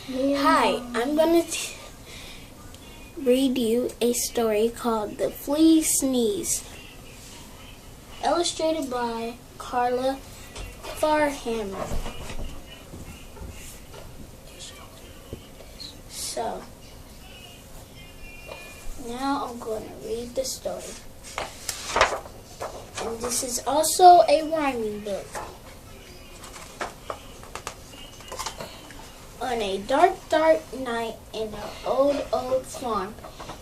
Hi, I'm going to read you a story called The Fleas Sneeze, illustrated by Carla Farhammer. So, now I'm going to read the story. And this is also a rhyming book. On a dark night in an old farm,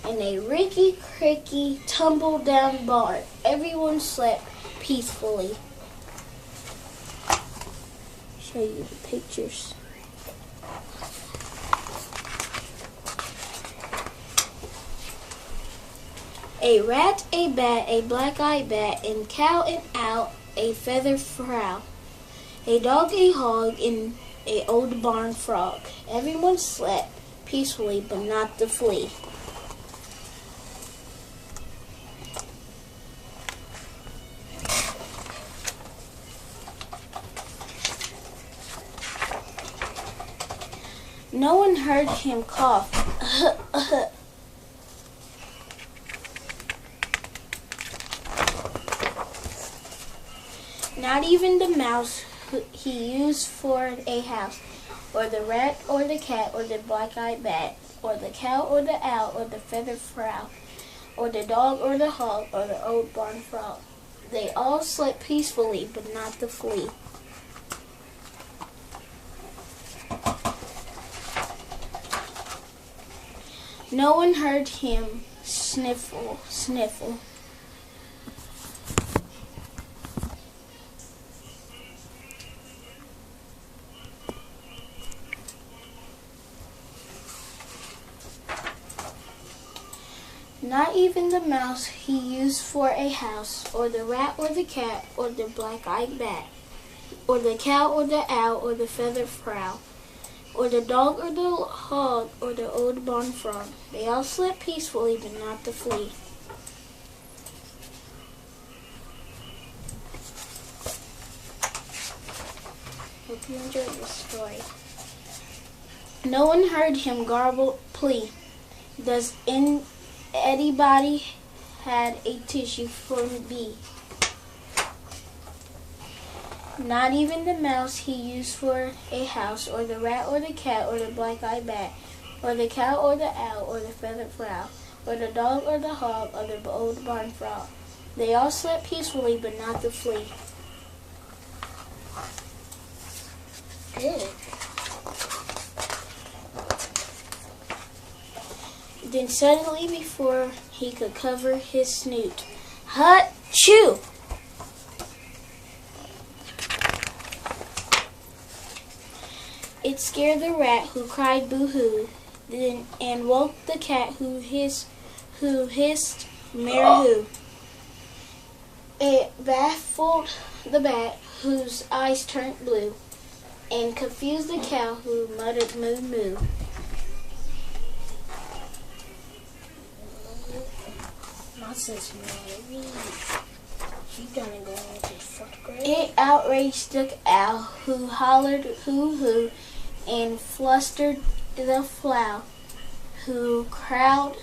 in a rickety, tumble-down barn, everyone slept peacefully. Show you the pictures. A rat, a bat, a black-eyed bat, and cow and owl, a feathered frog, a dog, a hog, and an old barn frog. Everyone slept peacefully, but not the flea. No one heard him cough. Not even the mouse he used for a house, or the rat, or the cat, or the black-eyed bat, or the cow, or the owl, or the feathered frog, or the dog, or the hog, or the old barn frog. They all slept peacefully, but not the flea. No one heard him sniffle. Not even the mouse he used for a house, or the rat, or the cat, or the black-eyed bat, or the cow, or the owl, or the feathered frog, or the dog, or the hog, or the old barn frog. They all slept peacefully, but not the flea. Hope you enjoyed this story. No one heard him garble plea. Does anybody had a tissue for me? Not even the mouse he used for a house, or the rat, or the cat, or the black-eyed bat, or the cow, or the owl, or the feathered frog, or the dog, or the hog, or the old barn frog. They all slept peacefully, but not the flea. Good. Then suddenly, before he could cover his snoot, "Hut-chew!" It scared the rat, who cried boo-hoo, and woke the cat, who hissed merry-hoo. It baffled the bat, whose eyes turned blue, and confused the cow, who muttered moo-moo. It outraged the owl, who hollered hoo-hoo, and flustered the flower, who crowed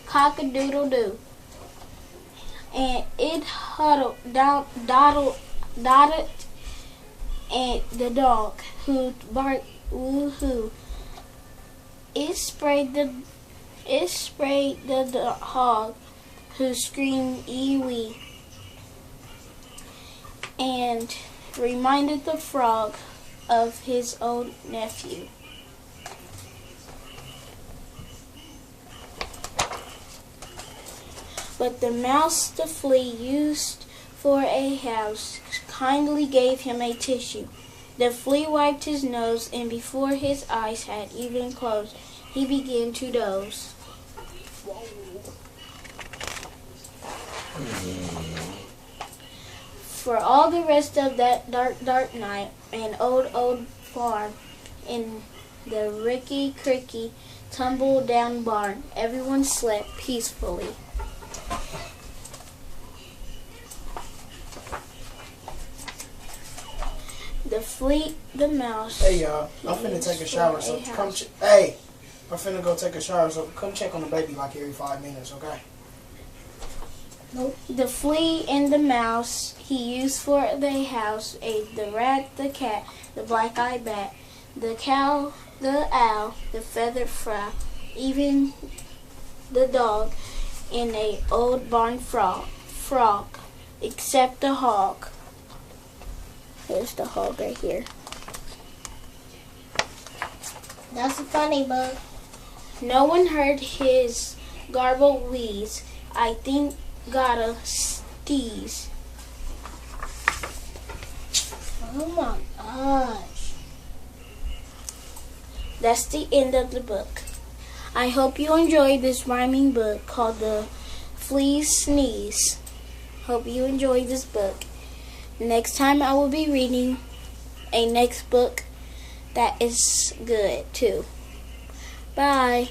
cock-a-doodle-doo. And it dotted and the dog, who barked woo-hoo. It sprayed the hog, who screamed ee-wee, and reminded the frog of his old nephew. But the mouse the flea used for a house kindly gave him a tissue. The flea wiped his nose, and before his eyes had even closed, he began to doze. For all the rest of that dark night, an old farm, in the rickety, tumble-down barn, everyone slept peacefully. The flea, the mouse. Hey y'all, I'm finna take a shower, so come hey, I'm finna go take a shower, so come check on the baby like every 5 minutes, okay? Nope. The flea and the mouse he used for the house, the rat, the cat, the black-eyed bat, the cow, the owl, the feathered frog, even the dog, and an old barn frog, except the hog. Here's the hog right here. That's a funny book. No one heard his garbled wheeze. I think gotta sneeze. Oh my gosh. That's the end of the book. I hope you enjoyed this rhyming book called The Fleas Sneeze. Hope you enjoyed this book. Next time I will be reading a next book that is good too. Bye.